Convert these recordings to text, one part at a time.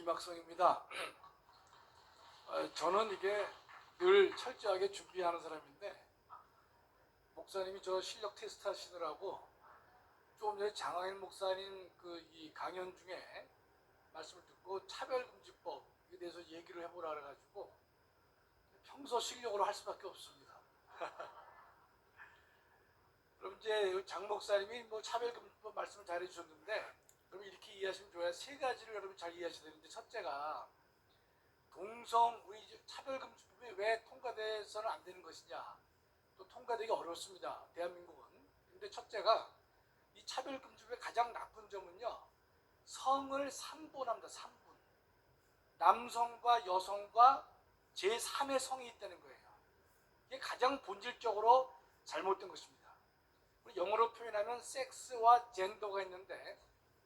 김학성입니다. 저는 이게 늘 철저하게 준비하는 사람인데 목사님이 저 실력 테스트 하시느라고 조금 전에 장하일 목사님 이 강연 중에 말씀을 듣고 차별금지법에 대해서 얘기를 해보라 그래가지고 평소 실력으로 할 수밖에 없습니다. 그럼 이제 장 목사님이 차별금지법 말씀을 잘 해주셨는데, 그럼 이렇게 이해하시면 좋아요. 세 가지를 여러분 잘 이해하셔야 되는데, 첫째가 우리 차별금지법이 왜 통과돼서는 안 되는 것이냐, 또 통과되기 어렵습니다, 대한민국은. 근데 첫째가 이 차별금지법의 가장 나쁜 점은요, 성을 3분합니다. 3분. 남성과 여성과 제3의 성이 있다는 거예요. 이게 가장 본질적으로 잘못된 것입니다. 영어로 표현하면 섹스와 젠더가 있는데,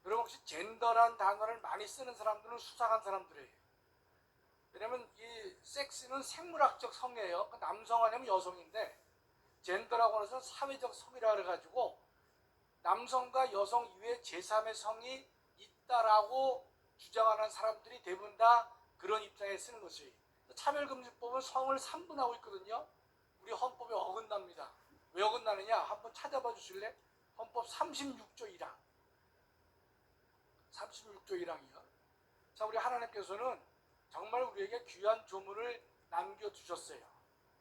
여러분 혹시 젠더란 단어를 많이 쓰는 사람들은 수상한 사람들이에요. 왜냐면 이 섹스는 생물학적 성이에요. 남성 아니면 여성인데, 젠더라고 해서 사회적 성이라 그래가지고 남성과 여성 이외에 제3의 성이 있다라고 주장하는 사람들이 대부분 다 그런 입장에 쓰는 것이에요. 차별금지법은 성을 3분하고 있거든요. 우리 헌법에 어긋납니다. 왜 어긋나느냐? 한번 찾아봐 주실래? 헌법 36조 1항. 36조 1항이요. 자, 우리 하나님께서는 정말 우리에게 귀한 조문을 남겨주셨어요.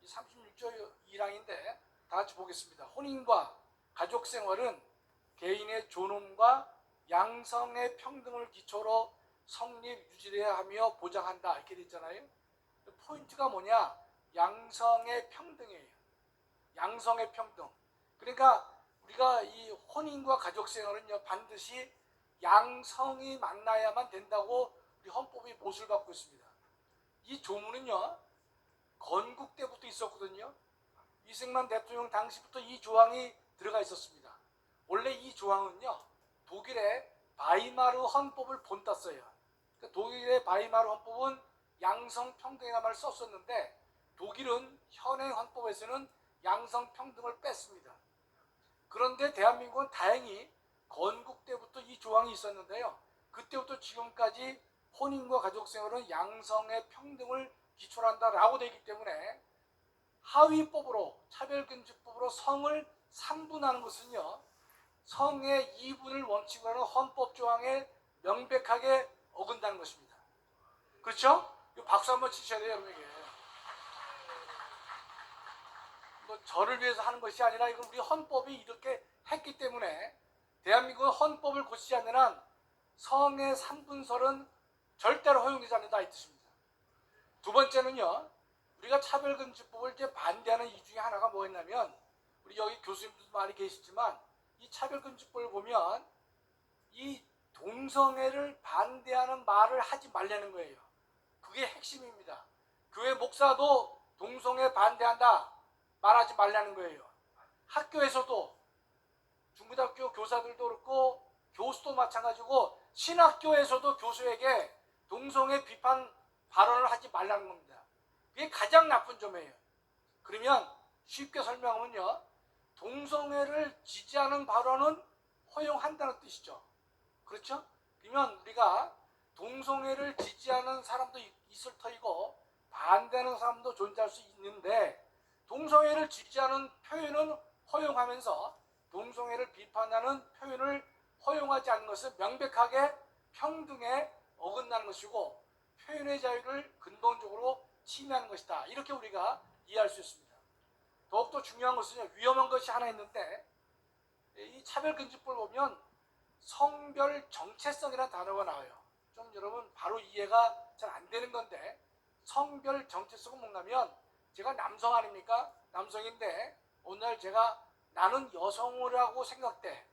이 36조 1항인데 다 같이 보겠습니다. 혼인과 가족생활은 개인의 존엄과 양성의 평등을 기초로 성립 유지해야 하며 보장한다, 이렇게 돼 있잖아요. 포인트가 뭐냐? 양성의 평등이에요. 양성의 평등. 그러니까 우리가 이 혼인과 가족생활은요, 반드시 양성이 만나야만 된다고 우리 헌법이 못을 받고 있습니다. 이 조문은요, 건국 때부터 있었거든요. 이승만 대통령 당시부터 이 조항이 들어가 있었습니다. 원래 이 조항은요, 독일의 바이마르 헌법을 본땄어요. 그러니까 독일의 바이마르 헌법은 양성평등이라는 말을 썼었는데, 독일은 현행 헌법에서는 양성평등을 뺐습니다. 그런데 대한민국은 다행히 건국 때부터 이 조항이 있었는데요, 그때부터 지금까지 혼인과 가족생활은 양성의 평등을 기초로 한다라고 되어 있기 때문에 하위법으로, 차별금지법으로 성을 3분하는 것은요, 성의 2분을 원칙으로 하는 헌법조항에 명백하게 어긋나는 것입니다. 그렇죠? 박수 한번 치셔야 돼요, 여러분에게. 저를 위해서 하는 것이 아니라 이건 우리 헌법이 이렇게 했기 때문에 대한민국은 헌법을 고치지 않는 한 성의 3분설은 절대로 허용되지 않는다, 이 뜻입니다. 두 번째는요, 우리가 차별금지법을 이제 반대하는 이유 중에 하나가 뭐였냐면, 우리 여기 교수님들도 많이 계시지만 이 차별금지법을 보면 이 동성애를 반대하는 말을 하지 말라는 거예요. 그게 핵심입니다. 교회 목사도 동성애 반대한다 말하지 말라는 거예요. 학교에서도, 중고등학교 교사들도 그렇고 교수도 마찬가지고 신학교에서도 교수에게 동성애 비판 발언을 하지 말라는 겁니다. 그게 가장 나쁜 점이에요. 그러면 쉽게 설명하면요, 동성애를 지지하는 발언은 허용한다는 뜻이죠. 그렇죠? 그러면 우리가 동성애를 지지하는 사람도 있을 터이고 반대하는 사람도 존재할 수 있는데, 동성애를 지지하는 표현은 허용하면서 동성애를 비판하는 표현을 허용하지 않는 것은 명백하게 평등에 어긋나는 것이고 표현의 자유를 근본적으로 침해하는 것이다, 이렇게 우리가 이해할 수 있습니다. 더욱더 중요한 것은 위험한 것이 하나 있는데, 이 차별금지법을 보면 성별 정체성이라는 단어가 나와요. 좀 여러분 바로 이해가 잘 안 되는 건데, 성별 정체성은 뭔가면, 제가 남성 아닙니까? 남성인데 오늘 나는 여성이라고 생각돼.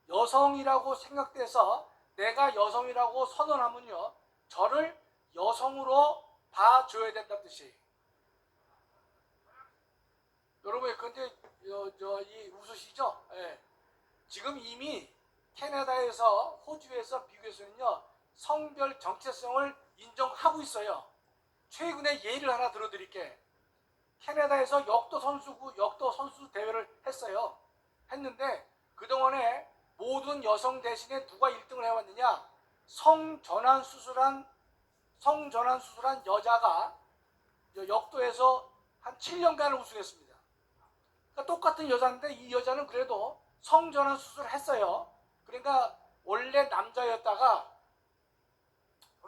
여성이라고 생각돼서 내가 여성이라고 선언하면요, 저를 여성으로 봐줘야 된다는 뜻이에요. 여러분 근데 웃으시죠? 예. 지금 이미 캐나다에서, 호주에서, 미국에서는요, 성별 정체성을 인정하고 있어요. 최근에 예를 하나 들어드릴게. 캐나다에서 역도 선수 대회를 했는데 그동안에 모든 여성 대신에 누가 1등을 해왔느냐? 성전환 수술한 여자가 역도에서 한 7년간을 우승했습니다. 그러니까 똑같은 여자인데 이 여자는 그래도 성전환 수술을 했어요. 그러니까 원래 남자였다가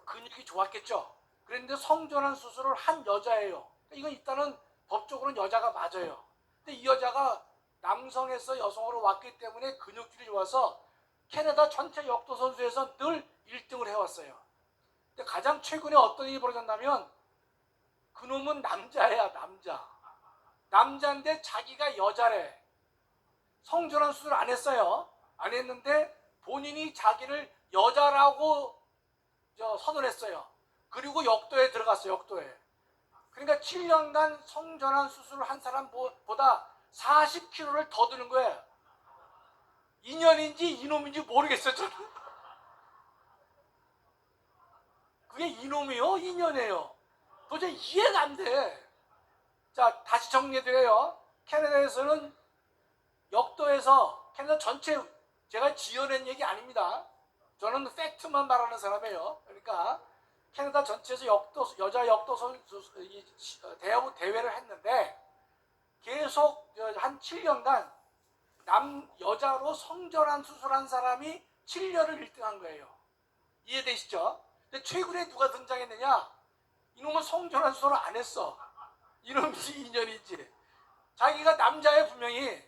근육이 좋았겠죠. 그런데 성전환 수술을 한 여자예요. 그러니까 이건 일단은 법적으로는 여자가 맞아요. 근데 이 여자가 남성에서 여성으로 왔기 때문에 근육질이 좋아서 캐나다 전체 역도 선수에서 늘 1등을 해왔어요. 근데 가장 최근에 어떤 일이 벌어졌냐면 그놈은 남자야, 남자. 남자인데 자기가 여자래. 성전환 수술 안 했어요. 안 했는데 본인이 자기를 여자라고 선언했어요. 그리고 역도에 들어갔어요. 역도에. 그러니까 7년간 성전환 수술을 한 사람보다 40kg를 더 드는 거예요. 인연인지 이놈인지 모르겠어요. 저는. 그게 이놈이요? 인연이에요? 도저히 이해가 안 돼. 자, 다시 정리해드려요. 캐나다에서는 역도에서 캐나다 전체 제가 지어낸 얘기 아닙니다. 저는 팩트만 말하는 사람이에요. 그러니까 캐나다 전체에서 여자 역도 선수 대회를 했는데 계속 한 7년간 여자로 성전환 수술한 사람이 7년을 1등한 거예요. 이해되시죠? 근데 최근에 누가 등장했느냐? 이놈은 성전환 수술을 안 했어. 이놈인지 인연인지. 자기가 남자에 분명히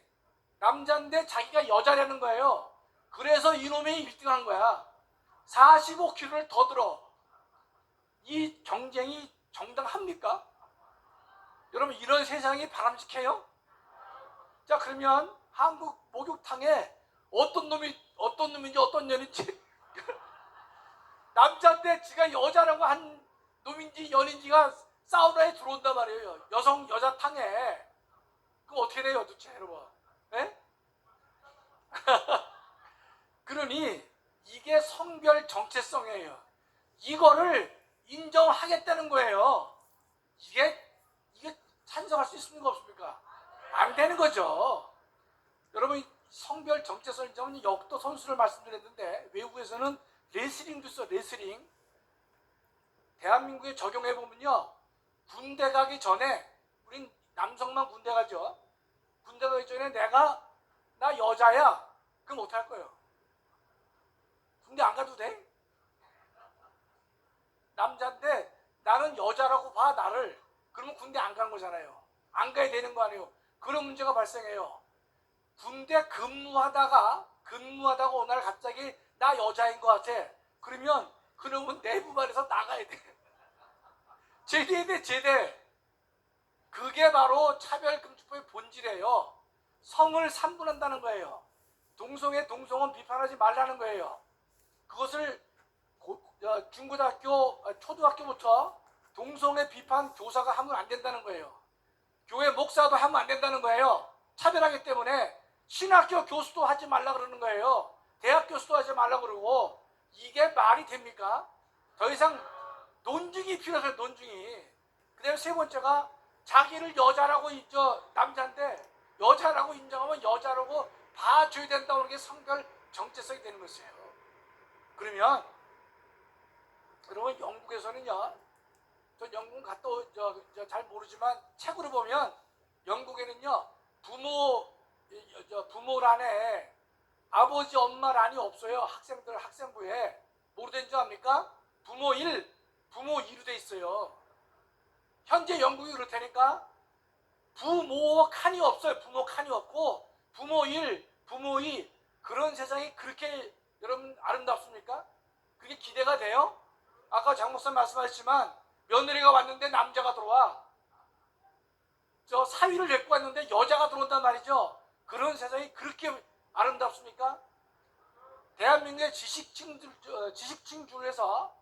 남자인데 자기가 여자라는 거예요. 그래서 이놈이 1등한 거야. 45kg를 더 들어. 이 경쟁이 정당합니까? 여러분 이런 세상이 바람직해요? 자, 그러면 한국 목욕탕에 어떤 놈인지 어떤 년인지 남자인데 지가 여자라고 한 놈인지 연인지가 사우나에 들어온단 말이에요. 여자 탕에. 그럼 어떻게 돼요, 도대체, 여러분? 네? 그러니 이게 성별 정체성이에요. 이거를 인정하겠다는 거예요. 이게 찬성할 수 있습니까, 없습니까? 안 되는 거죠. 여러분 성별 정체성 인정은 역도 선수를 말씀드렸는데 외국에서는 레슬링도 있어. 레슬링. 대한민국에 적용해 보면요, 군대 가기 전에 우린 남성만 군대 가죠. 군대 가기 전에 나 여자야. 그럼 어떡할 거예요? 군대 안 가도 돼? 남자인데 나는 여자라고 봐, 나를. 그러면 군대 안 간 거잖아요. 안 가야 되는 거 아니에요. 그런 문제가 발생해요. 군대 근무하다가 어느 날 갑자기 나 여자인 것 같아. 그러면 그놈은 내부반에서 나가야 돼. 제대해야 돼, 제대. 그게 바로 차별금지법의 본질이에요. 성을 삼분한다는 거예요. 동성은 비판하지 말라는 거예요. 그것을 초등학교부터 동성애 비판 교사가 하면 안 된다는 거예요. 교회 목사도 하면 안 된다는 거예요. 차별하기 때문에. 신학교 교수도 하지 말라 그러는 거예요. 대학 교수도 하지 말라 그러고. 이게 말이 됩니까? 더 이상 논증이 필요해서 논증이. 그 다음에 세 번째가 자기를 여자라고 남자인데 여자라고 인정하면 여자라고 봐줘야 된다고 하는 게 성별 정체성이 되는 것이에요. 그러면 여러분 영국에서는요, 저 영국 갔다 잘 모르지만 책으로 보면 영국에는요 부모란에 아버지 엄마란이 없어요. 학생부에 뭐로 된 줄 압니까? 부모 1, 부모 2로 돼 있어요. 현재 영국이 그렇다니까. 부모 칸이 없어요. 부모 칸이 없고 부모 1, 부모 2 그런 세상이 그렇게 여러분 아름답습니까? 그게 기대가 돼요? 아까 장 목사님 말씀하셨지만 며느리가 왔는데 남자가 들어와. 저 사위를 데리고 왔는데 여자가 들어온단 말이죠. 그런 세상이 그렇게 아름답습니까? 대한민국의 지식인 중에서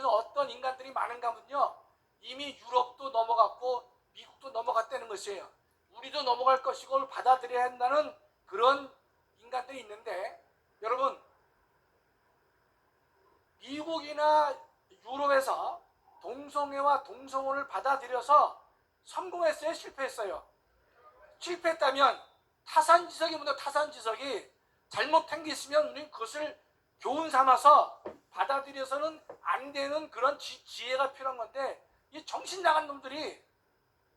어떤 인간들이 많은가 하면요, 이미 유럽도 넘어갔고 미국도 넘어갔다는 것이에요. 우리도 넘어갈 것이고 그걸 받아들여야 한다는 그런 인간들이 있는데, 여러분 미국이나 유럽에서 동성애와 동성혼을 받아들여서 성공했어요? 실패했어요? 실패했다면 타산지석이 잘못된 게 있으면 우리는 그것을 교훈 삼아서 받아들여서는 안 되는 그런 지혜가 필요한 건데, 이 정신 나간 놈들이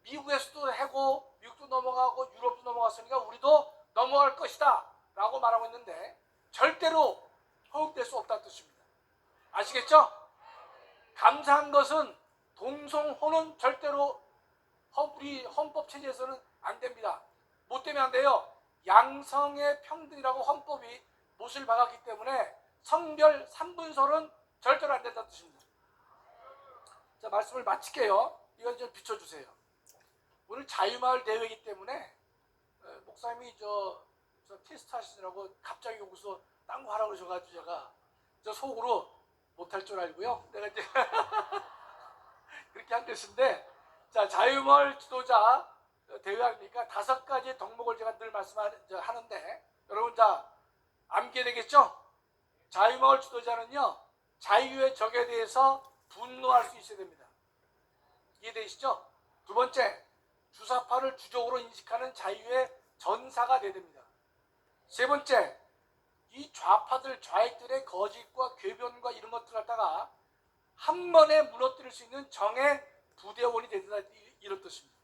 미국에서도 하고 미국도 넘어가고 유럽도 넘어갔으니까 우리도 넘어갈 것이다 라고 말하고 있는데 절대로 허용될 수 없다는 뜻입니다. 아시겠죠? 감사한 것은 동성혼은 절대로 우리 헌법 체제에서는 안 됩니다. 뭐 때문에 안 돼요? 양성의 평등이라고 헌법이 못을 박았기 때문에 성별 3분설은 절대로 안 된다는 뜻입니다. 자, 말씀을 마칠게요. 이건 좀 비춰주세요. 오늘 자유마을 대회이기 때문에 목사님이 저 테스트 하시느라고 갑자기 여기서 딴 거 하라고 그러셔가지고 제가 저 속으로 못할 줄 알고요. 내가 이제 그렇게 한 것인데, 자, 자유마을 지도자 대회하니까 5가지 덕목을 제가 늘 말씀하는데, 여러분 자 암기해야 되겠죠? 자유마을 지도자는요, 자유의 적에 대해서 분노할 수 있어야 됩니다. 이해되시죠? 두 번째, 주사파를 주적으로 인식하는 자유의 전사가 돼야 됩니다. 세 번째, 이 좌파들, 좌익들의 거짓과 궤변과 이런 것들을 갖다가 한 번에 무너뜨릴 수 있는 정의 부대원이 된다, 이런 뜻입니다.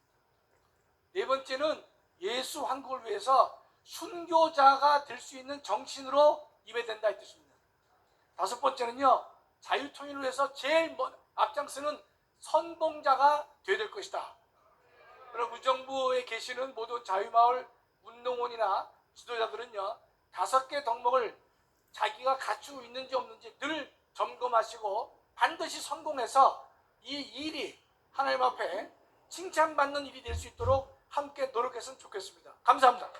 네 번째는 예수 한국을 위해서 순교자가 될 수 있는 정신으로 임해야 된다, 이 뜻입니다. 다섯 번째는요, 자유통일을 위해서 제일 앞장서는 선봉자가 되어야 될 것이다. 그럼 의정부에 계시는 모든 자유마을 운동원이나 지도자들은요, 5개 덕목을 자기가 갖추고 있는지 없는지 늘 점검하시고 반드시 성공해서 이 일이 하나님 앞에 칭찬받는 일이 될 수 있도록 함께 노력했으면 좋겠습니다. 감사합니다.